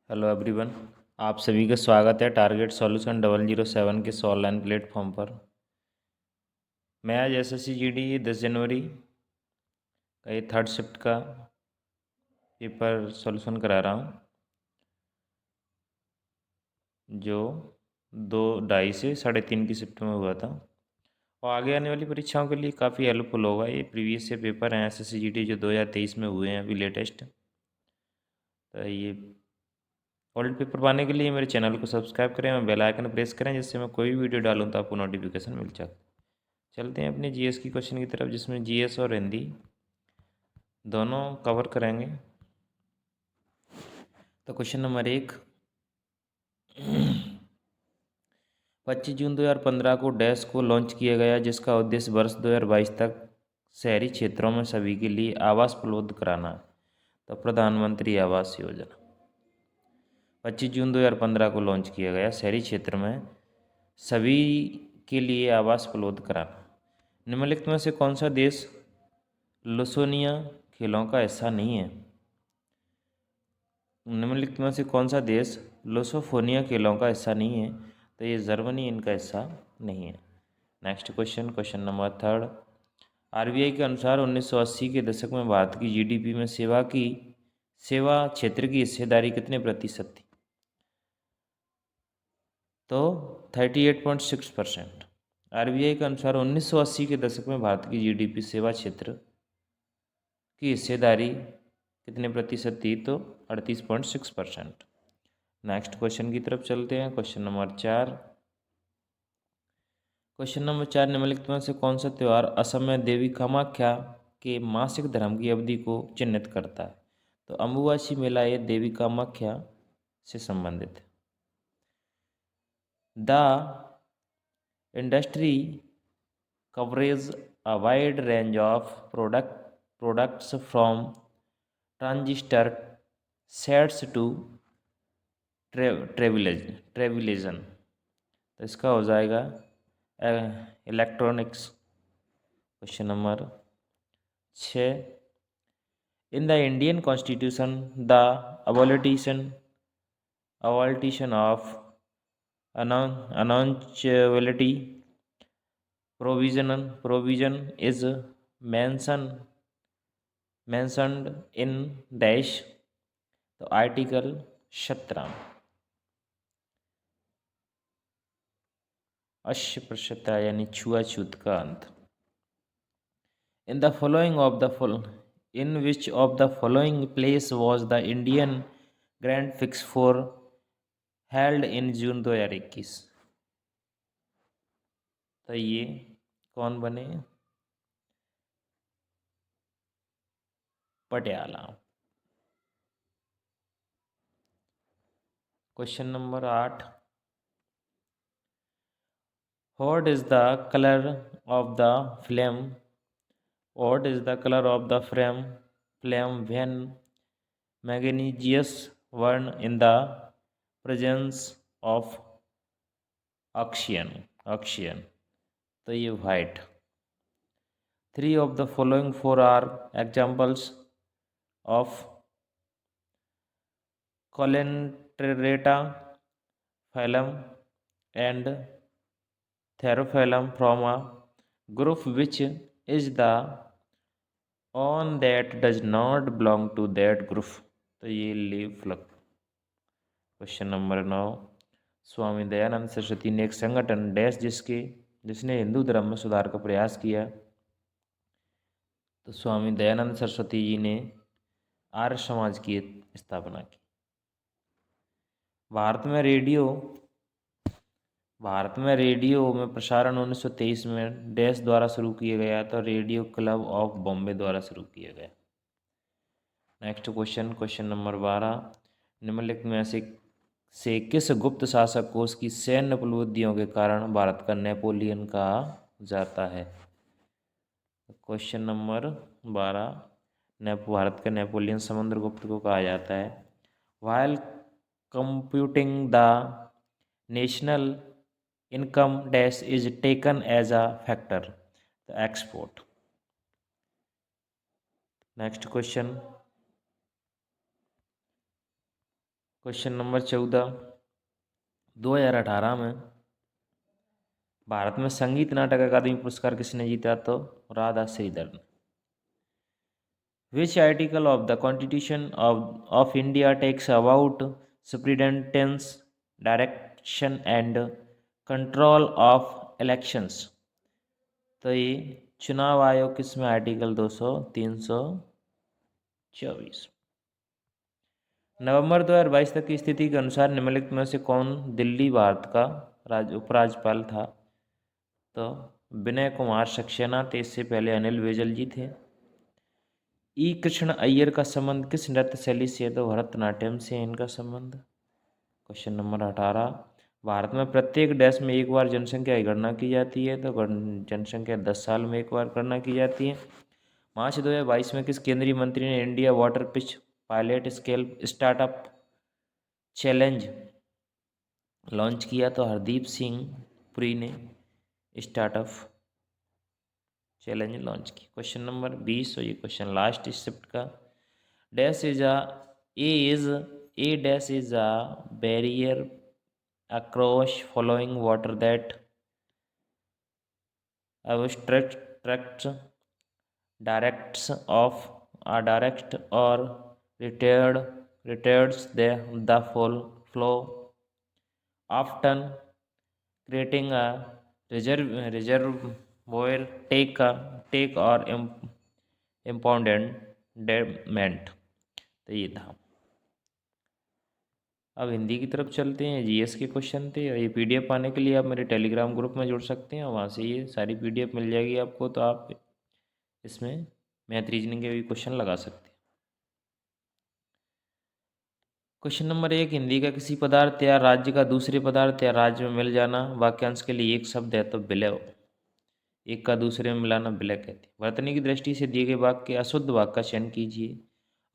Hello everyone. आप सभी का स्वागत है टारगेट सॉल्यूशन 007 के ऑनलाइन प्लेटफॉर्म पर। मैं आज SSC GD 10 जनवरी का ये थर्ड शिफ्ट का पेपर सॉल्यूशन करा रहा हूँ, जो 2 ढाई से 3:30 की शिफ्ट में हुआ था और आगे आने वाली परीक्षाओं के लिए काफ़ी हेल्पफुल होगा। ये प्रीवियस से पेपर हैं SSC GD जो 2023 में हुए हैं, अभी लेटेस्ट। तो ये ओल्ड पेपर पाने के लिए मेरे चैनल को सब्सक्राइब करें और बेल आइकन प्रेस करें, जिससे मैं कोई भी वीडियो डालूँ तो आपको नोटिफिकेशन मिल जाए। चलते हैं अपने GS की क्वेश्चन की तरफ, जिसमें GS और हिंदी दोनों कवर करेंगे। तो क्वेश्चन नंबर 1, 25 जून 2015 को डैश को लॉन्च किया गया, जिसका उद्देश्य वर्ष 2022 तक शहरी क्षेत्रों में सभी के लिए आवास उपलब्ध कराना है। तो प्रधानमंत्री आवास योजना 25 जून 2015 को लॉन्च किया गया, शहरी क्षेत्र में सभी के लिए आवास उपलब्ध कराना। निम्नलिखित में से कौन सा देश लुसोनिया खेलों का हिस्सा नहीं है? निम्नलिखित में से कौन सा देश लुसोफोनिया खेलों का हिस्सा नहीं है? तो ये जर्मनी इनका हिस्सा नहीं है। Next question, question number 3, RBI के अनुसार 1980 के दशक में भारत की GDP में सेवा क्षेत्र की हिस्सेदारी कितने प्रतिशत थी? तो 38.6%। RBI के अनुसार 1980 के दशक में भारत की GDP सेवा क्षेत्र की हिस्सेदारी कितने प्रतिशत थी? तो 38.6%। नेक्स्ट क्वेश्चन की तरफ चलते हैं। क्वेश्चन नंबर 4, निम्नलिखित में से कौन सा त्यौहार असम में देवी कामाख्या के मासिक धर्म की अवधि को चिन्हित करता है? तो अम्बुबाची मेला ये देवी कामाख्या से संबंधित है। The industry coverage a wide range of products from transistor sets to ट्रेविलेजन। तो इसका हो जाएगा electronics. Question number 6, in the Indian constitution the abolition of annunciability provision is mentioned in dash। तो आर्टिकल 17। अस्पृश्यता यानी छुआछूत का अंत। In which of the following place was the Indian Grand Prix 4 held in June 2021? तो ये कौन बने? Patiala. Question number 8, What is the color of the flame? What is the color of the flame when magnesium burn in the presence of oxygen? तो ये white। 3 of the following 4 are examples of Colenerata phylum and Therophyllum from a group which is the on that does not belong to that group। तो ये leaf flock. Question number 9, Swami Dayanand Saraswati ने एक संगठन dash जिसने हिंदू धर्म में सुधार का प्रयास किया। तो स्वामी दयानंद सरस्वती जी ने आर्य समाज की स्थापना की। भारत में रेडियो में प्रसारण 1923 में डैश द्वारा शुरू किया गया, तो रेडियो क्लब ऑफ बॉम्बे द्वारा शुरू किया गया। नेक्स्ट क्वेश्चन, क्वेश्चन नंबर 12, निम्नलिखित में से किस गुप्त शासक को उसकी सैन्य उपलब्धियों के कारण भारत का नेपोलियन कहा जाता है? क्वेश्चन नंबर 12, भारत का नेपोलियन समुद्रगुप्त को कहा जाता है। While computing the national income dash is taken as a factor, the export. Next question, question number 14, 2018 में भारत में संगीत नाटक अकादमी पुरस्कार किसने जीता? तो राधा श्रीधर ने। Which article of the Constitution of India talks about superintendence, direction and control of elections? तो ये चुनाव आयोग किसमें? आर्टिकल 200, 324। नवंबर 2022 तक की स्थिति के अनुसार निम्नलिखित में से कौन दिल्ली भारत का उपराज्यपाल था? तो विनय कुमार सक्सेना थे, इससे पहले अनिल बैजल जी थे। ई कृष्ण अय्यर का संबंध किस नृत्य शैली से है? तो भरतनाट्यम से है इनका संबंध। क्वेश्चन नंबर 18, भारत में प्रत्येक देश में एक बार जनसंख्या की गणना की जाती है। तो जनसंख्या 10 साल में एक बार गणना की जाती है। मार्च 2022 में किस केंद्रीय मंत्री ने India water pitch pilot scale startup challenge launch किया? तो हरदीप सिंह पुरी ने स्टार्टअप चैलेंज लॉन्च की। क्वेश्चन नंबर 20, और ये क्वेश्चन लास्ट इस शिफ्ट का। Dash is a dash is a barrier across following water that obstructs direct or retards the flow, often creating a reservoir take or impoundment। तो ये था। अब हिंदी की तरफ चलते हैं। जीएस के क्वेश्चन थे, और ये पीडीएफ पाने के लिए आप मेरे टेलीग्राम ग्रुप में जुड़ सकते हैं, वहाँ से ये सारी पीडीएफ मिल जाएगी आपको। तो आप इसमें मैथ रीजनिंग के भी क्वेश्चन लगा सकते हैं। क्वेश्चन नंबर 1, हिंदी का किसी पदार्थ या राज्य का दूसरे पदार्थ या राज्य में मिल जाना वाक्यांश के लिए एक शब्द है। तो विलय। एक का दूसरे में मिलाना विलय कहते हैं। वर्तनी की दृष्टि से दिए गए वाक्य अशुद्ध वाक्य का चयन कीजिए।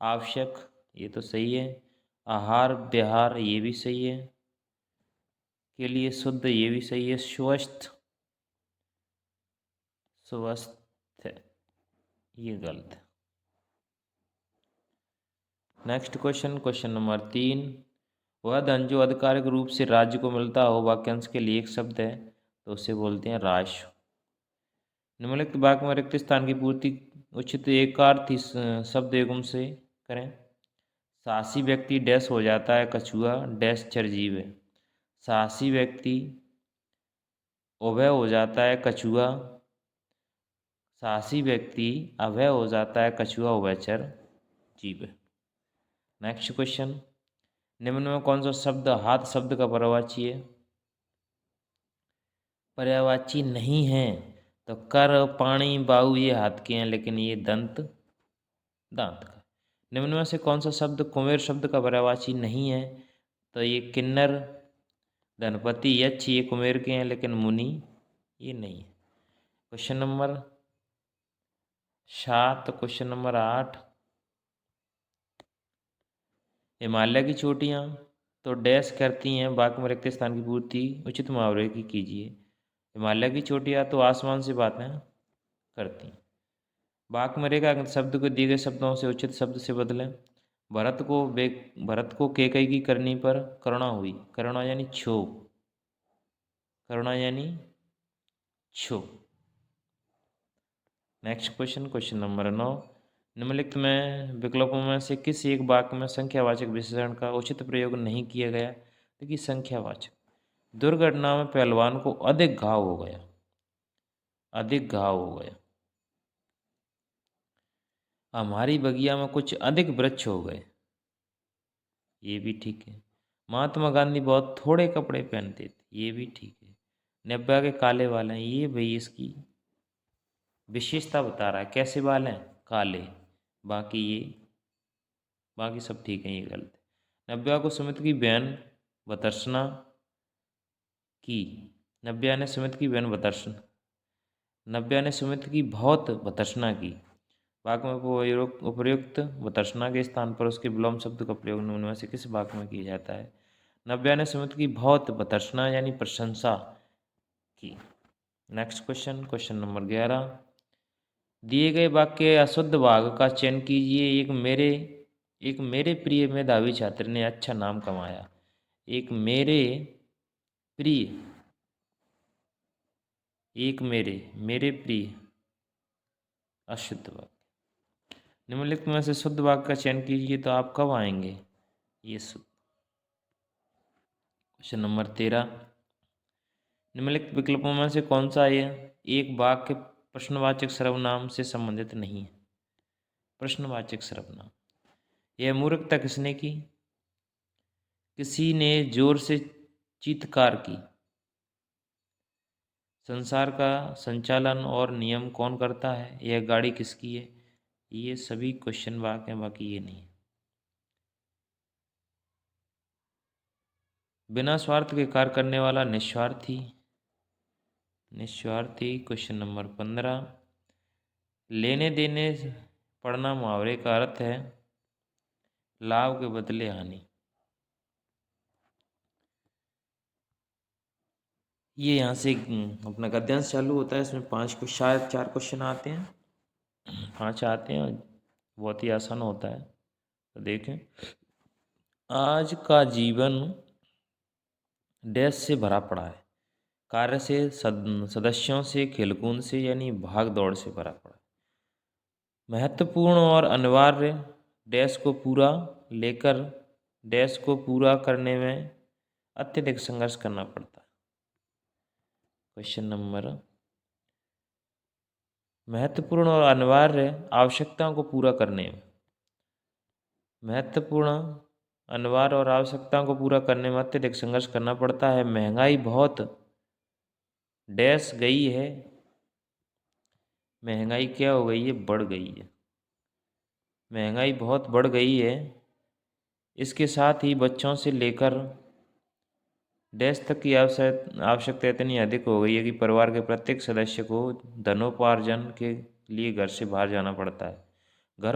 आवश्यक, ये तो सही है। आहार विहार, ये भी सही है। के लिए शुद्ध, ये भी सही है। स्वस्थ, स्वस्थ, ये गलत है। नेक्स्ट क्वेश्चन, क्वेश्चन नंबर 3, वह धन जो आधिकारिक रूप से राज्य को मिलता हो वाक्यांश के लिए एक शब्द है। तो उसे बोलते हैं राजस्व। निम्नलिखित वाक्य में रिक्त स्थान की पूर्ति उचित एकार्थी शब्द युग्म से करें। साहसी व्यक्ति डैश हो जाता है कछुआ डैश चिरजीव है। साहसी व्यक्ति अभय हो जाता है कछुआ, साहसी व्यक्ति अभय हो जाता है कछुआ उभयचर जीव है। नेक्स्ट क्वेश्चन, निम्न में कौन सा शब्द हाथ शब्द का पर्यायवाची है? पर्यायवाची नहीं है। तो कर, पाणी, बाहु ये हाथ के हैं, लेकिन ये दंत दांत का। निम्न में से कौन सा शब्द कुमेर शब्द का पर्यायवाची नहीं है? तो ये किन्नर, धनपति, यक्ष ये कुमेर के हैं, लेकिन मुनि ये नहीं है। Question number 7, question number 8, Himalaya की चोटियाँ तो डैश करती हैं वाक्य में रिक्त स्थान की पूर्ति उचित मुहावरे की कीजिए। हिमालय की चोटियाँ तो आसमान से बातें करती हैं। वाक्य में रेखा शब्द को दिए गए शब्दों से उचित शब्द से बदलें। भरत को कैकई की करनी पर करुणा हुई। करुणा यानी क्षोभ, करुणा यानी क्षोभ। नेक्स्ट क्वेश्चन, क्वेश्चन नंबर 9, निम्नलिखित में विकल्पों में से किस एक वाक्य में संख्यावाचक विशेषण का उचित प्रयोग नहीं किया गया? देखिए संख्यावाचक, दुर्घटना में पहलवान को अधिक घाव हो गया, अधिक घाव हो गया। हमारी बगिया में कुछ अधिक वृक्ष हो गए, ये भी ठीक है। महात्मा गांधी बहुत थोड़े कपड़े पहनते थे, ये भी ठीक है। नब्बे के काले बाल हैं, ये भाई इसकी विशेषता बता रहा है, कैसे बाल हैं? काले। बाकी सब ठीक है, ये गलत है। नब्बे को सुमित की बहन बतर्सना की, नब्या ने सुमित की बहन बतर्सना, नब्या ने सुमित की बहुत बतर्सना की। वाक्य में उपयुक्त बतर्सना के स्थान पर उसके विलोम शब्द का प्रयोग निम्न में से किस वाक्य में किया जाता है? नब्या ने सुमित की बहुत बतर्सना यानी प्रशंसा की। नेक्स्ट क्वेश्चन, क्वेश्चन नंबर 11, दिए गए वाक्य अशुद्ध भाग का चयन कीजिए। एक मेरे प्रिय मेधावी छात्र ने अच्छा नाम कमाया। एक मेरे प्रिय, एक मेरे प्रिय, अशुद्ध वाक्य। निम्नलिखित में से शुद्ध वाक्य का चयन कीजिए तो आप कब आएंगे ये शुद्ध। क्वेश्चन नंबर 13, निम्नलिखित विकल्पों में से कौन सा यह एक वाक्य प्रश्नवाचक सर्वनाम से संबंधित नहीं है। प्रश्नवाचक सर्वनाम, यह मूर्खता किसने की। किसी ने जोर से चीत्कार की। संसार का संचालन और नियम कौन करता है। यह गाड़ी किसकी है। ये सभी क्वेश्चन वाक्य हैं, बाकी ये नहीं। बिना स्वार्थ के कार्य करने वाला निस्वार्थी। निस्वार्थी। क्वेश्चन नंबर 15, लेने देने पढ़ना मुहावरे का अर्थ है लाभ के बदले हानि। ये यहाँ से अपना गद्यांश चालू होता है। इसमें 5 को शायद 4 क्वेश्चन आते हैं, 5 आते हैं। बहुत ही आसान होता है। तो देखें, आज का जीवन डैश से भरा पड़ा है। कार्य से, सदस्यों से, खेलकूद से, यानी भाग दौड़ से भरा पड़ा है। महत्वपूर्ण और अनिवार्य डैश को पूरा लेकर डैश को पूरा करने में अत्यधिक संघर्ष करना पड़ता है। क्वेश्चन नंबर, महत्वपूर्ण और अनिवार्य आवश्यकताओं को पूरा करने में, महत्वपूर्ण, अनिवार्य और आवश्यकताओं को पूरा करने में अत्यधिक संघर्ष करना पड़ता है। महंगाई बहुत डैश गई है। महंगाई क्या हो गई है, बढ़ गई है। महंगाई बहुत बढ़ गई है। इसके साथ ही बच्चों से लेकर डैश तक की आवश्यकता इतनी अधिक हो गई है कि परिवार के प्रत्येक सदस्य को धनोपार्जन के लिए घर से बाहर जाना पड़ता है। घर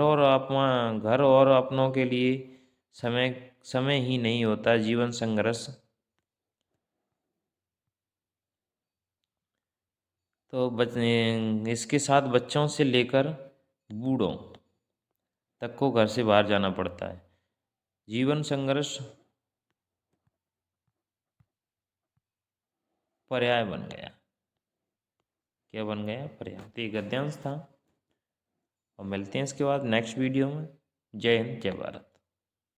और अपनों के लिए समय ही नहीं होता। जीवन संघर्ष। तो इसके साथ बच्चों से लेकर बूढ़ों तक को घर से बाहर जाना पड़ता है। जीवन संघर्ष पर्याय बन गया। क्या बन गया, पर्याय। तो ये गद्यांश था और मिलते हैं इसके बाद नेक्स्ट वीडियो में। जय हिंद, जय भारत।